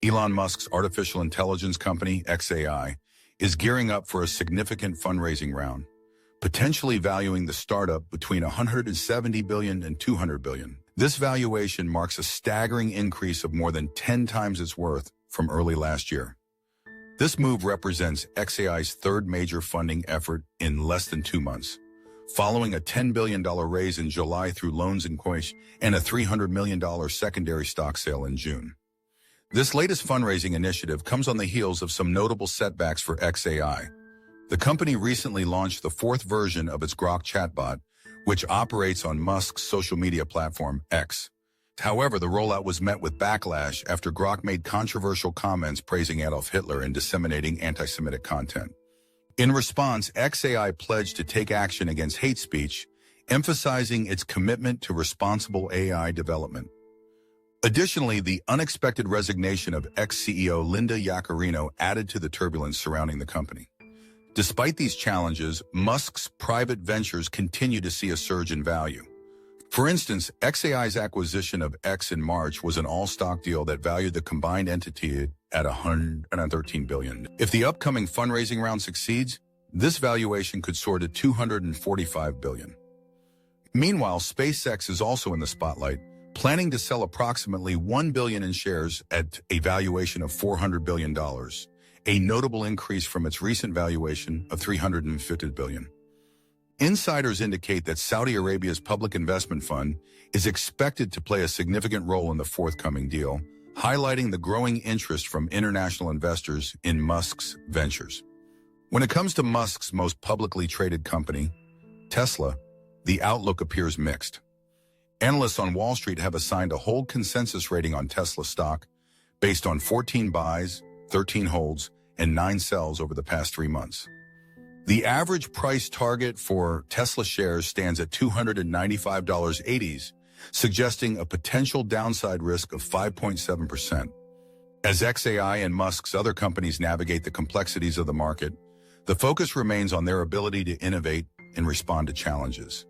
Elon Musk's artificial intelligence company, XAI, is gearing up for a significant fundraising round, potentially valuing the startup between $170 billion and $200 billion. This valuation marks a staggering increase of more than 10 times its worth from early last year. This move represents XAI's third major funding effort in less than 2 months, following a $10 billion raise in July through loans and cash and a $300 million secondary stock sale in June. This latest fundraising initiative comes on the heels of some notable setbacks for XAI. The company recently launched the fourth version of its Grok chatbot, which operates on Musk's social media platform, X. However, the rollout was met with backlash after Grok made controversial comments praising Adolf Hitler and disseminating anti-Semitic content. In response, XAI pledged to take action against hate speech, emphasizing its commitment to responsible AI development. Additionally, the unexpected resignation of ex-CEO Linda Yaccarino added to the turbulence surrounding the company. Despite these challenges, Musk's private ventures continue to see a surge in value. For instance, XAI's acquisition of X in March was an all-stock deal that valued the combined entity at $113 billion. If the upcoming fundraising round succeeds, this valuation could soar to $245 billion. Meanwhile, SpaceX is also in the spotlight, planning to sell approximately $1 billion in shares at a valuation of $400 billion, a notable increase from its recent valuation of $350 billion. Insiders indicate that Saudi Arabia's public investment fund is expected to play a significant role in the forthcoming deal, highlighting the growing interest from international investors in Musk's ventures. When it comes to Musk's most publicly traded company, Tesla, the outlook appears mixed. Analysts on Wall Street have assigned a hold consensus rating on Tesla stock based on 14 buys, 13 holds, and 9 sells over the past 3 months. The average price target for Tesla shares stands at $295.80, suggesting a potential downside risk of 5.7%. As XAI and Musk's other companies navigate the complexities of the market, the focus remains on their ability to innovate and respond to challenges.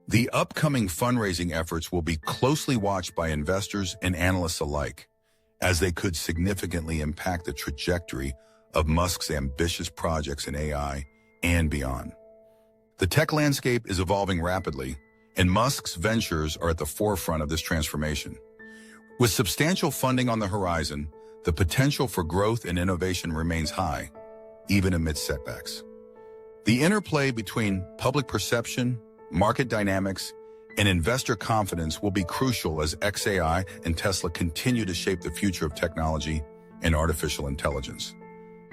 The upcoming fundraising efforts will be closely watched by investors and analysts alike, as they could significantly impact the trajectory of Musk's ambitious projects in AI and beyond. The tech landscape is evolving rapidly, and Musk's ventures are at the forefront of this transformation. With substantial funding on the horizon, the potential for growth and innovation remains high, even amidst setbacks. The interplay between public perception, market dynamics, and investor confidence will be crucial as XAI and Tesla continue to shape the future of technology and artificial intelligence.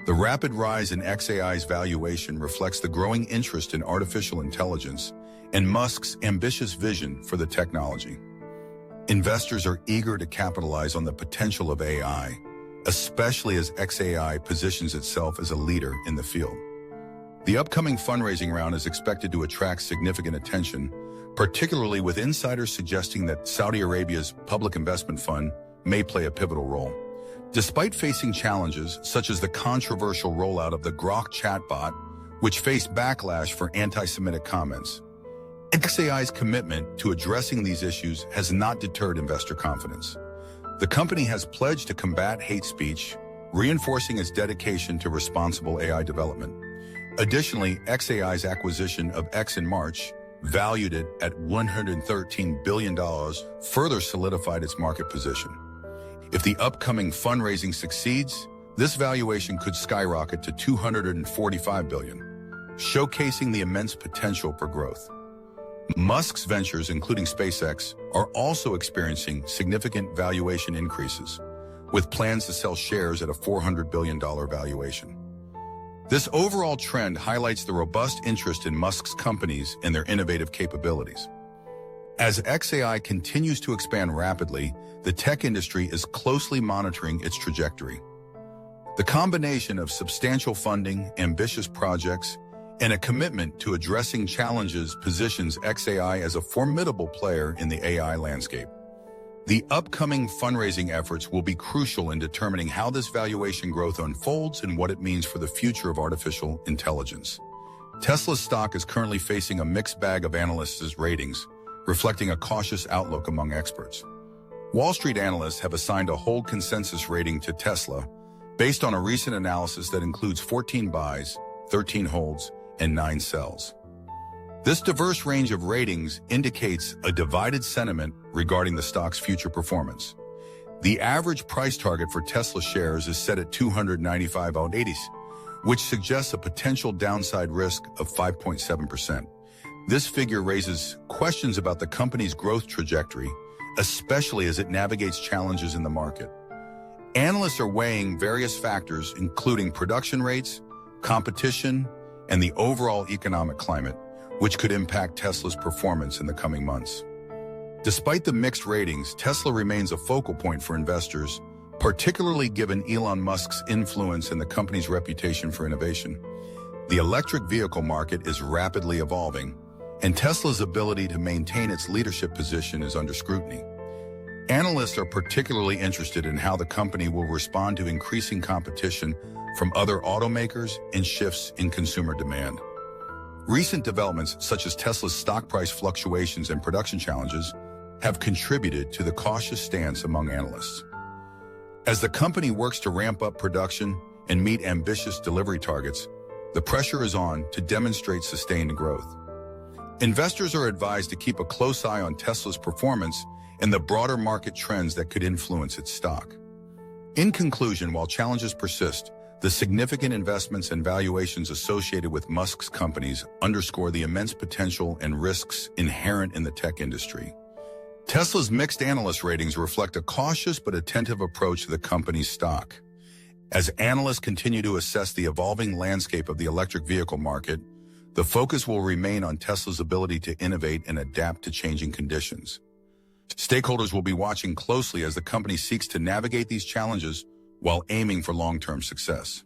The rapid rise in XAI's valuation reflects the growing interest in artificial intelligence and Musk's ambitious vision for the technology. Investors are eager to capitalize on the potential of AI, especially as XAI positions itself as a leader in the field. The upcoming fundraising round is expected to attract significant attention, particularly with insiders suggesting that Saudi Arabia's public investment fund may play a pivotal role. Despite facing challenges such as the controversial rollout of the Grok chatbot, which faced backlash for anti-Semitic comments, XAI's commitment to addressing these issues has not deterred investor confidence. The company has pledged to combat hate speech, reinforcing its dedication to responsible AI development. Additionally, XAI's acquisition of X in March, valued it at $113 billion, further solidified its market position. If the upcoming fundraising succeeds, this valuation could skyrocket to $245 billion, showcasing the immense potential for growth. Musk's ventures, including SpaceX, are also experiencing significant valuation increases, with plans to sell shares at a $400 billion valuation. This overall trend highlights the robust interest in Musk's companies and their innovative capabilities. As XAI continues to expand rapidly, the tech industry is closely monitoring its trajectory. The combination of substantial funding, ambitious projects, and a commitment to addressing challenges positions XAI as a formidable player in the AI landscape. The upcoming fundraising efforts will be crucial in determining how this valuation growth unfolds and what it means for the future of artificial intelligence. Tesla's stock is currently facing a mixed bag of analysts' ratings, reflecting a cautious outlook among experts. Wall Street analysts have assigned a hold consensus rating to Tesla based on a recent analysis that includes 14 buys, 13 holds, and 9 sells. This diverse range of ratings indicates a divided sentiment regarding the stock's future performance. The average price target for Tesla shares is set at $295.80, which suggests a potential downside risk of 5.7%. This figure raises questions about the company's growth trajectory, especially as it navigates challenges in the market. Analysts are weighing various factors, including production rates, competition, and the overall economic climate, which could impact Tesla's performance in the coming months. Despite the mixed ratings, Tesla remains a focal point for investors, particularly given Elon Musk's influence and the company's reputation for innovation. The electric vehicle market is rapidly evolving, and Tesla's ability to maintain its leadership position is under scrutiny. Analysts are particularly interested in how the company will respond to increasing competition from other automakers and shifts in consumer demand. Recent developments, such as Tesla's stock price fluctuations and production challenges, have contributed to the cautious stance among analysts. As the company works to ramp up production and meet ambitious delivery targets, the pressure is on to demonstrate sustained growth. Investors are advised to keep a close eye on Tesla's performance and the broader market trends that could influence its stock. In conclusion, while challenges persist, the significant investments and valuations associated with Musk's companies underscore the immense potential and risks inherent in the tech industry. Tesla's mixed analyst ratings reflect a cautious but attentive approach to the company's stock. As analysts continue to assess the evolving landscape of the electric vehicle market, the focus will remain on Tesla's ability to innovate and adapt to changing conditions. Stakeholders will be watching closely as the company seeks to navigate these challenges while aiming for long-term success.